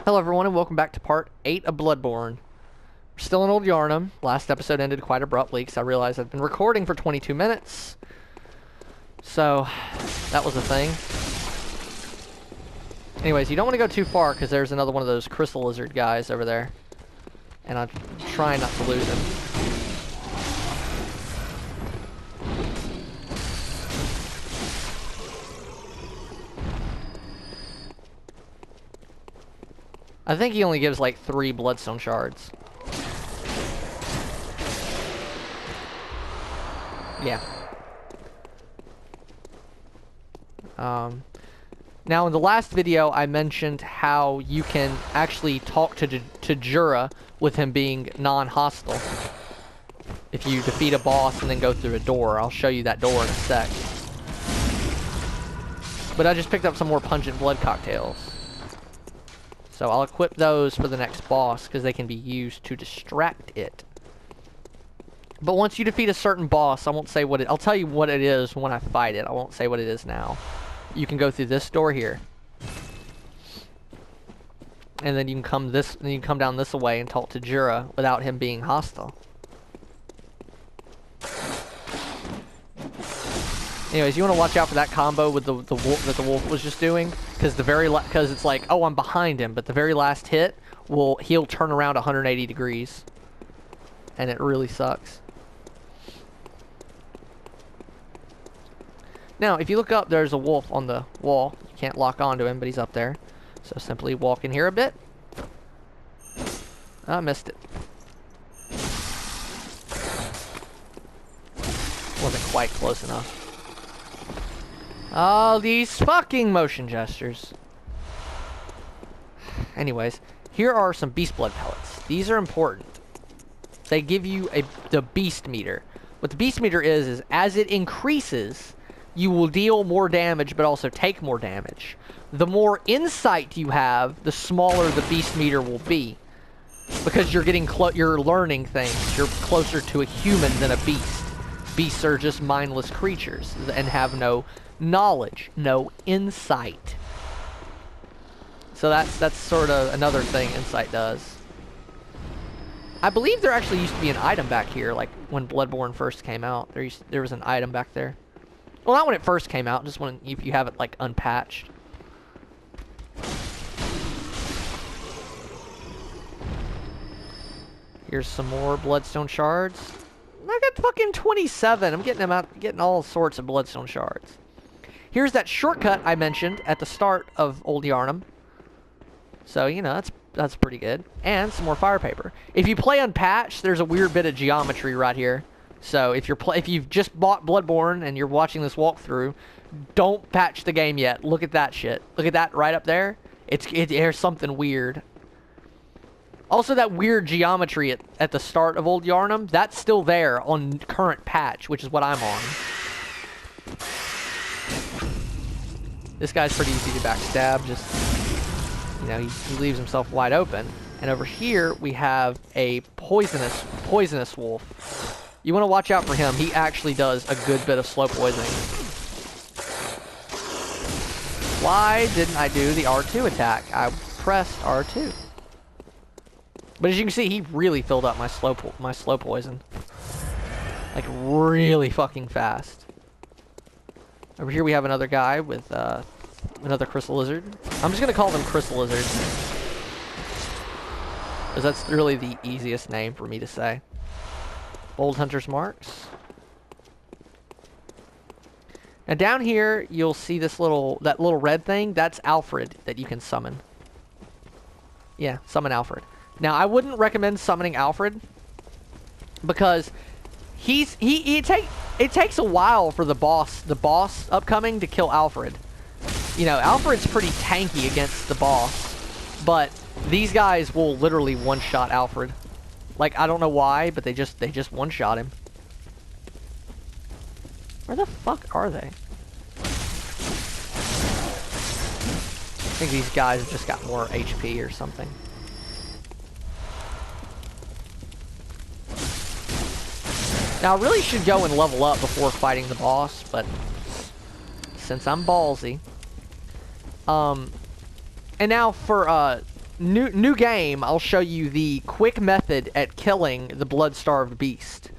Hello everyone and welcome back to part 8 of Bloodborne. We're still in Old Yarnum. Last episode ended quite abruptly because I realized I've been recording for 22 minutes. So, that was a thing. Anyways, you don't want to go too far because there's another one of those crystal lizard guys over there. And I'm trying not to lose him. I think he only gives like 3 bloodstone shards. Yeah. Now in the last video I mentioned how you can actually talk to Jura with him being non-hostile. If you defeat a boss and then go through a door. I'll show you that door in a sec. But I just picked up some more pungent blood cocktails. So I'll equip those for the next boss because they can be used to distract it. But once you defeat a certain boss, I won't say what it... I'll tell you what it is when I fight it. I won't say what it is now. You can go through this door here. And then you can come this... And you can come down this way and talk to Jura without him being hostile. Anyways, you want to watch out for that combo with the wolf that the wolf was just doing, because because it's like, oh, I'm behind him, but the very last hit he'll turn around 180 degrees, and it really sucks. Now, if you look up, there's a wolf on the wall. You can't lock onto him, but he's up there. So simply walk in here a bit. I missed it. Wasn't quite close enough. Oh, these fucking motion gestures. Anyways, here are some beast blood pellets. These are important. They give you the beast meter. What the beast meter is as it increases, you will deal more damage, but also take more damage. The more insight you have, the smaller the beast meter will be. Because you're you're learning things. You're closer to a human than a beast. Beasts are just mindless creatures and have no knowledge, no insight. So that's sort of another thing insight does. I believe there actually used to be an item back here, like when Bloodborne first came out. There was an item back there. Well, not when it first came out, just when if you have it like unpatched. Here's some more bloodstone shards. I got fucking 27. I'm getting all sorts of bloodstone shards. Here's that shortcut I mentioned at the start of Old Yarnum. So, you know, that's pretty good. And some more fire paper. If you play unpatched, there's a weird bit of geometry right here. So, if you've just bought Bloodborne and you're watching this walkthrough, don't patch the game yet. Look at that shit. Look at that right up there. There's something weird. Also, that weird geometry at the start of Old Yarnum, that's still there on current patch, which is what I'm on. This guy's pretty easy to backstab. Just, you know, he leaves himself wide open. And over here, we have a poisonous wolf. You want to watch out for him. He actually does a good bit of slow poisoning. Why didn't I do the R2 attack? I pressed R2. But as you can see, he really filled up my slow poison. Like, really fucking fast. Over here we have another guy with another crystal lizard. I'm just going to call them crystal lizards. Because that's really the easiest name for me to say. Bold Hunter's Marks. Now down here, you'll see that little red thing. That's Alfred that you can summon. Yeah, summon Alfred. Now, I wouldn't recommend summoning Alfred because it takes a while for the boss upcoming to kill Alfred. You know, Alfred's pretty tanky against the boss, but these guys will literally one-shot Alfred. Like, I don't know why, but they just one-shot him. Where the fuck are they? I think these guys have just got more HP or something. Now, I really should go and level up before fighting the boss, but since I'm ballsy. And now for new game, I'll show you the quick method at killing the blood-starved beast.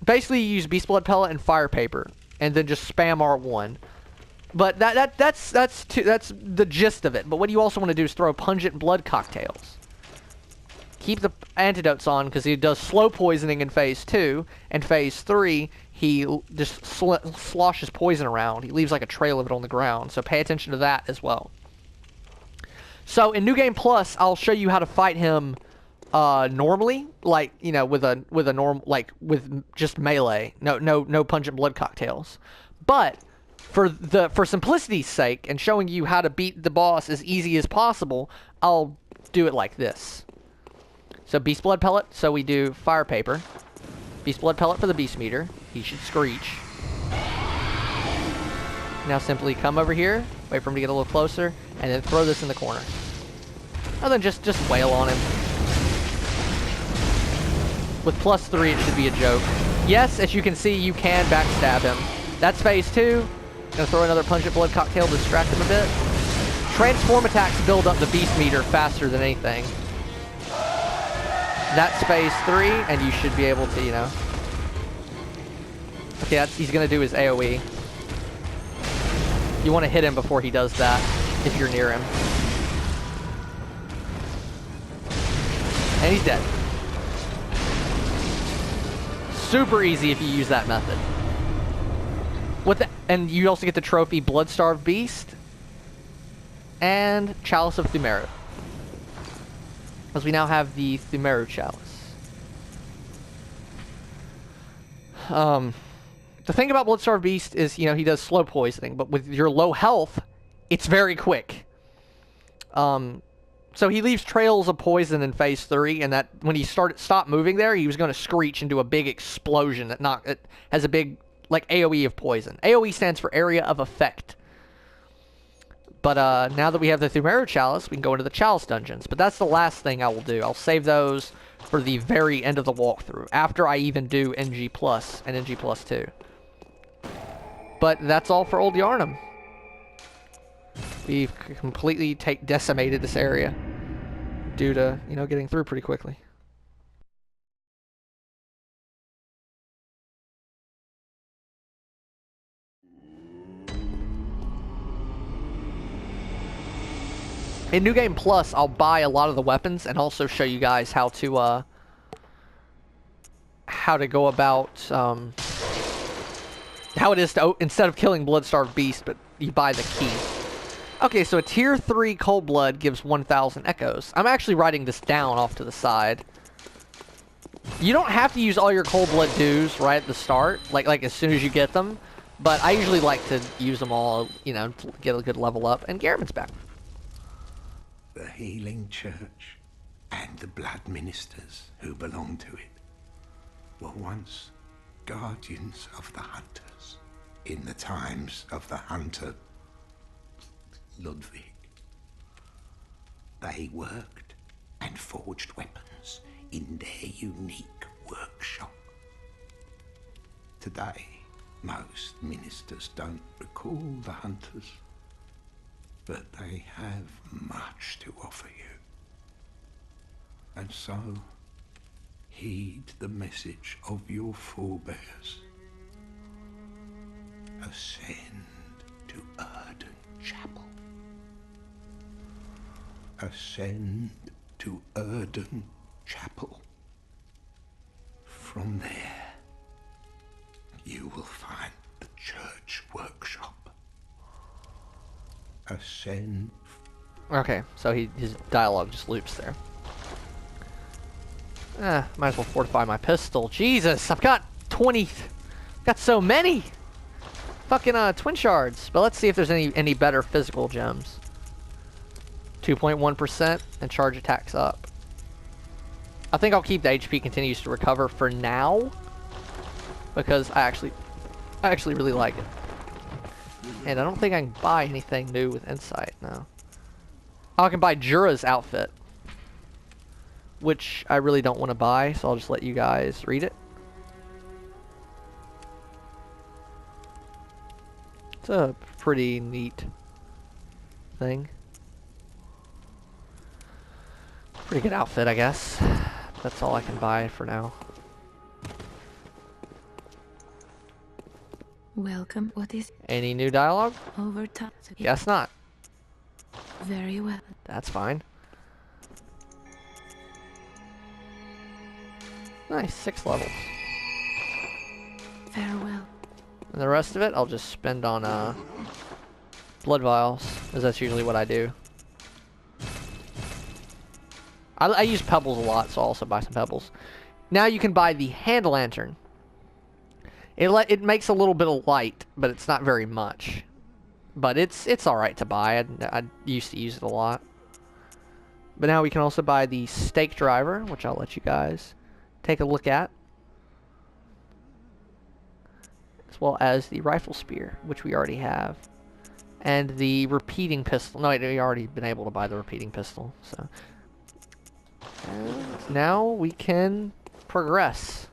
Basically you use beast blood pellet and fire paper, and then just spam R1. But that's the gist of it. But what you also want to do is throw pungent blood cocktails. Keep the antidotes on because he does slow poisoning in phase 2, and phase 3 he just sloshes poison around. He leaves like a trail of it on the ground. So pay attention to that as well. So in New Game Plus, I'll show you how to fight him normally, like, you know, with a normal, like with just melee, no pungent blood cocktails. But for simplicity's sake and showing you how to beat the boss as easy as possible, I'll do it like this. So beast blood pellet, so we do fire paper. Beast blood pellet for the beast meter. He should screech. Now simply come over here, wait for him to get a little closer, and then throw this in the corner. And then just wail on him. With +3, it should be a joke. Yes, as you can see, you can backstab him. That's phase 2. Gonna throw another pungent blood cocktail to distract him a bit. Transform attacks build up the beast meter faster than anything. That's phase 3, and you should be able to, you know. Okay, he's gonna do his AoE. You want to hit him before he does that, if you're near him. And he's dead. Super easy if you use that method. And you also get the trophy Blood-Starved Beast and Chalice of Thumeru. Because we now have the Thumeru Chalice. The thing about Blood-Starved Beast is, you know, he does slow poisoning, but with your low health, it's very quick. So he leaves trails of poison in phase 3, and that when he stopped moving there, he was going to screech into a big explosion that has a big, like, AoE of poison. AoE stands for Area of Effect. But now that we have the Thumeru Chalice, we can go into the Chalice dungeons. But that's the last thing I will do. I'll save those for the very end of the walkthrough, after I even do NG Plus and NG Plus 2. But that's all for Old Yarnum. We've completely decimated this area due to, you know, getting through pretty quickly. In New Game Plus, I'll buy a lot of the weapons and also show you guys how to go about how it is to, instead of killing Blood-Starved Beast, but you buy the key. Okay, so a tier 3 Cold Blood gives 1,000 echoes. I'm actually writing this down off to the side. You don't have to use all your Cold Blood dues right at the start, like as soon as you get them, but I usually like to use them all, you know, to get a good level up. And Garrett's back. The healing church and the blood ministers who belong to it were once guardians of the hunters in the times of the hunter Ludwig. They worked and forged weapons in their unique workshop. Today, most ministers don't recall the hunters, but they have much to offer you. And so, heed the message of your forebears. Ascend to Erden Chapel. Ascend to Erden Chapel. From there, you will find the church workshop. Ascend. Okay, so his dialogue just loops there. Might as well fortify my pistol. Jesus, I've got 20. Got so many. Fucking twin shards. But let's see if there's any better physical gems. 2.1% and charge attacks up. I think I'll keep the HP continues to recover for now, because I actually really like it. And I don't think I can buy anything new with Insight, no. Oh, I can buy Jura's outfit, which I really don't want to buy, so I'll just let you guys read it. It's a pretty neat thing. Pretty good outfit, I guess. That's all I can buy for now. Welcome. What is Any new dialogue? over time? Guess not. Very well. That's fine. Nice, 6 levels. Farewell. And the rest of it, I'll just spend on blood vials, because that's usually what I do. I use pebbles a lot, so I'll also buy some pebbles. Now you can buy the hand lantern. It makes a little bit of light, but it's not very much. But it's all right to buy. I used to use it a lot. But now we can also buy the stake driver, which I'll let you guys take a look at, as well as the rifle spear, which we already have, and the repeating pistol. No, we already been able to buy the repeating pistol. So and now we can progress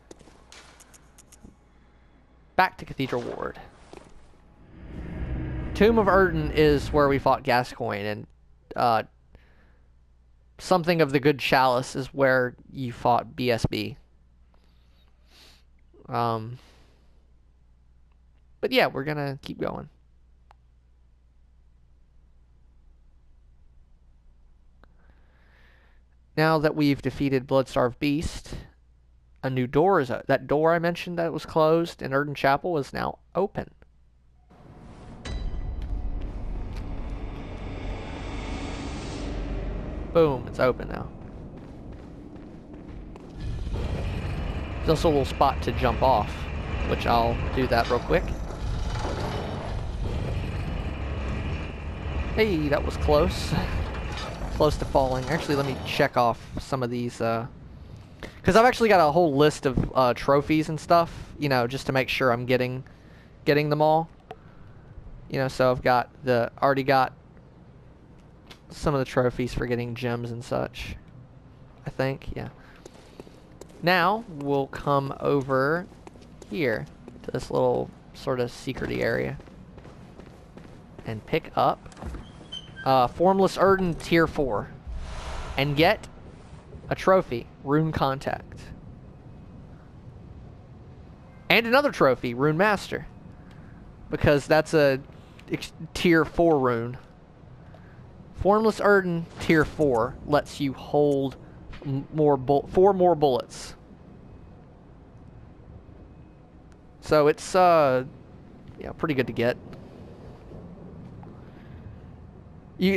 back to Cathedral Ward. Tomb of Erden is where we fought Gascoigne, and something of the Good Chalice is where you fought BSB. But yeah, we're gonna keep going. Now that we've defeated Bloodstarved Beast, a new door is that door I mentioned that was closed in Erden Chapel is now open. Boom, it's open now. There's also a little spot to jump off, which I'll do that real quick. Hey, that was close. Close to falling. Actually, let me check off some of these, because I've actually got a whole list of trophies and stuff, you know, just to make sure I'm getting them all. You know, so I've got already got some of the trophies for getting gems and such, I think, yeah. Now, we'll come over here to this little sort of secret-y area and pick up Formless Erden Tier 4 and get a trophy, Rune Contact. And another trophy, Rune Master, because that's a Tier 4 rune. Formless Erden Tier 4 lets you hold 4 more bullets. So it's yeah, pretty good to get.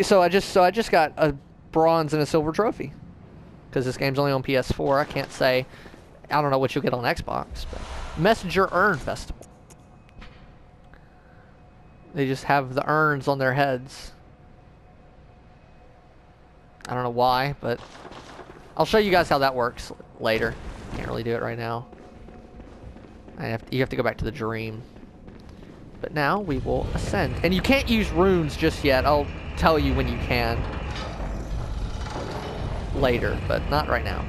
So I just got a bronze and a silver trophy, because this game's only on PS4. I can't say, I don't know what you'll get on Xbox, but Messenger Urn Festival. They just have the urns on their heads. I don't know why, but I'll show you guys how that works later. Can't really do it right now. You have to go back to the dream. But now we will ascend. And you can't use runes just yet. I'll tell you when you can later, but not right now.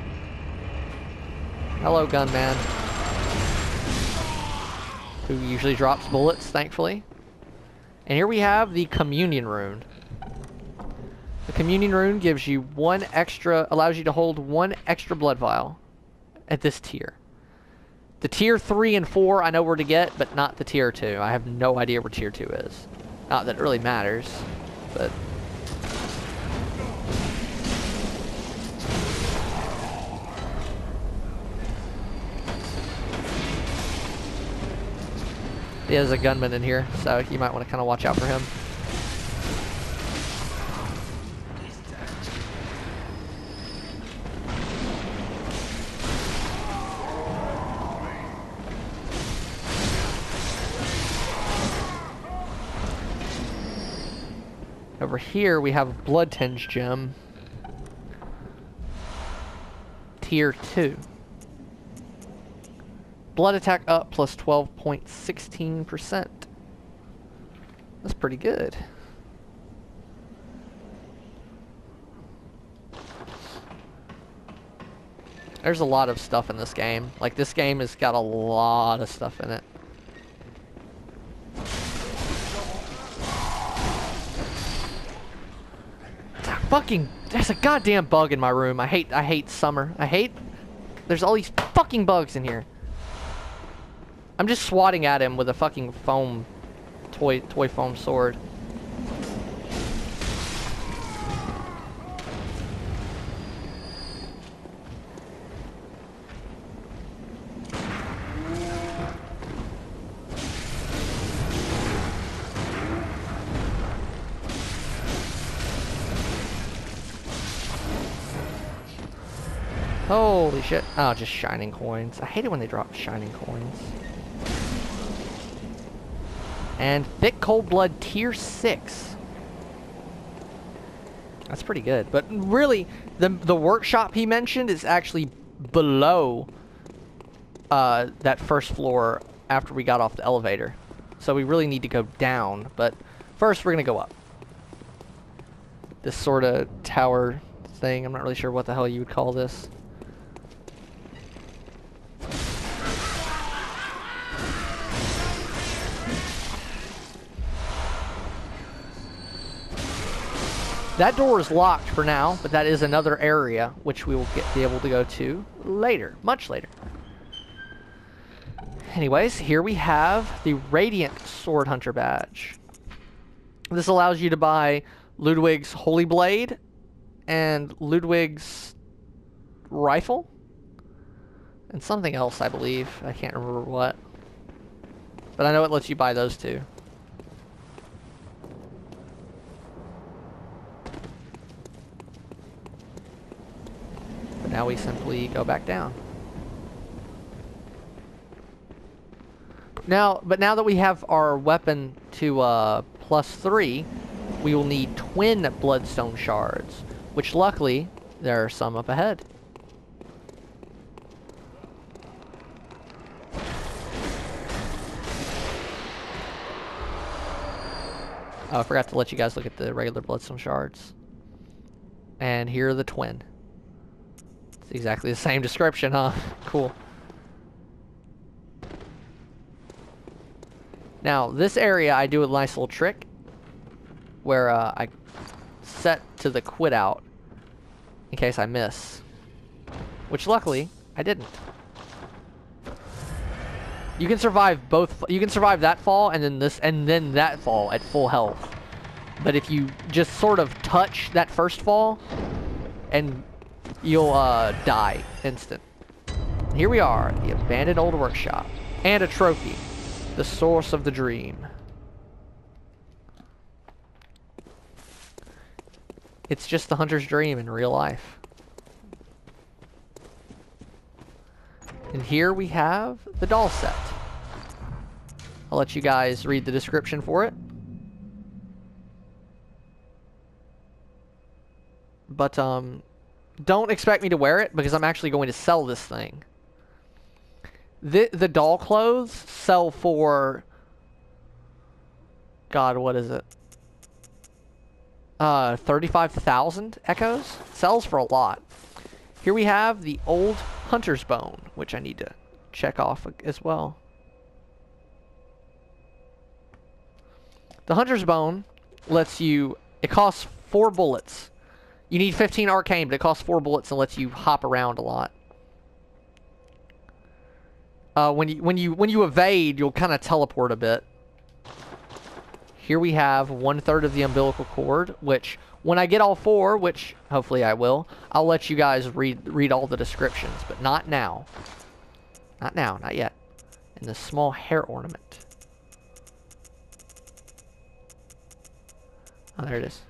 Hello, gunman. Who usually drops bullets, thankfully. And here we have the Communion Rune. The Communion Rune gives you allows you to hold 1 extra blood vial at this tier. The tier 3 and 4 I know where to get, but not the tier 2. I have no idea where tier 2 is. Not that it really matters, but... There's a gunman in here, so you might want to kind of watch out for him. Over here we have a Blood Tinge gem. Tier 2. Blood attack up plus 12.16%. That's pretty good. There's a lot of stuff in this game. Like, this game has got a lot of stuff in it. fucking... There's a goddamn bug in my room. I hate summer. There's all these fucking bugs in here. I'm just swatting at him with a fucking foam... Toy foam sword. Holy shit. Oh, just shining coins. I hate it when they drop shining coins. And Thick Cold Blood Tier 6. That's pretty good. But really, the workshop he mentioned is actually below that first floor after we got off the elevator. So we really need to go down. But first, we're going to go up. This sort of tower thing. I'm not really sure what the hell you would call this. That door is locked for now, but that is another area which we will be able to go to later, much later. Anyways, here we have the Radiant Sword Hunter badge. This allows you to buy Ludwig's Holy Blade and Ludwig's rifle and something else, I believe. I can't remember what, but I know it lets you buy those two. Now we simply go back down. But now that we have our weapon to +3, we will need twin bloodstone shards, which luckily there are some up ahead. Oh, I forgot to let you guys look at the regular bloodstone shards. And here are the twin. It's exactly the same description, huh? Cool. Now, this area, I do a nice little trick where I set to the quit out in case I miss, which luckily I didn't. You can survive both. You can survive that fall and then this and then that fall at full health. But if you just sort of touch that first fall, and you'll die instant. Here we are, the abandoned old workshop, and a trophy, the source of the dream. It's just the hunter's dream in real life. And here we have the doll set. I'll let you guys read the description for it. But don't expect me to wear it because I'm actually going to sell this thing. The doll clothes sell for... God, what is it? 35,000 echoes? Sells for a lot. Here we have the old hunter's bone, which I need to check off as well. The hunter's bone lets you... It costs 4 bullets. You need 15 arcane, but it costs 4 bullets and lets you hop around a lot. When you evade, you'll kind of teleport a bit. Here we have 1/3 of the umbilical cord, which when I get all 4, which hopefully I will, I'll let you guys read all the descriptions, but not now. Not now, not yet. And the small hair ornament. Oh, there it is.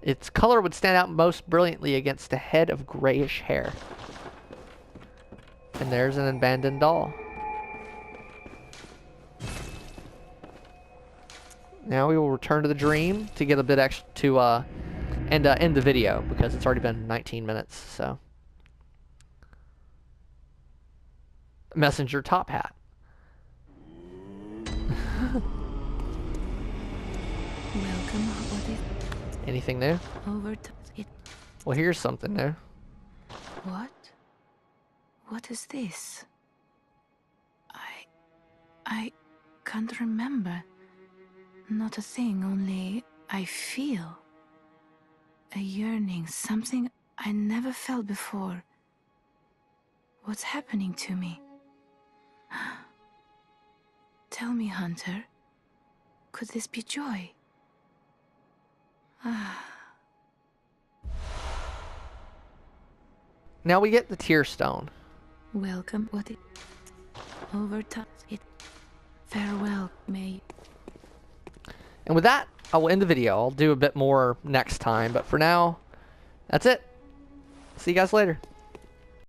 Its color would stand out most brilliantly against a head of grayish hair. And there's an abandoned doll. Now we will return to the dream to get a bit extra to end the video because it's already been 19 minutes. So, messenger top hat. Welcome. What is Anything new? over to it? Well, here's something new. What? What is this? I can't remember. Not a thing, only I feel A yearning, something I never felt before. What's happening to me? Tell me, Hunter. Could this be joy? Now we get the tear stone. Welcome. What it overtime it. Farewell, May. And with that, I will end the video. I'll do a bit more next time, but for now, that's it. See you guys later.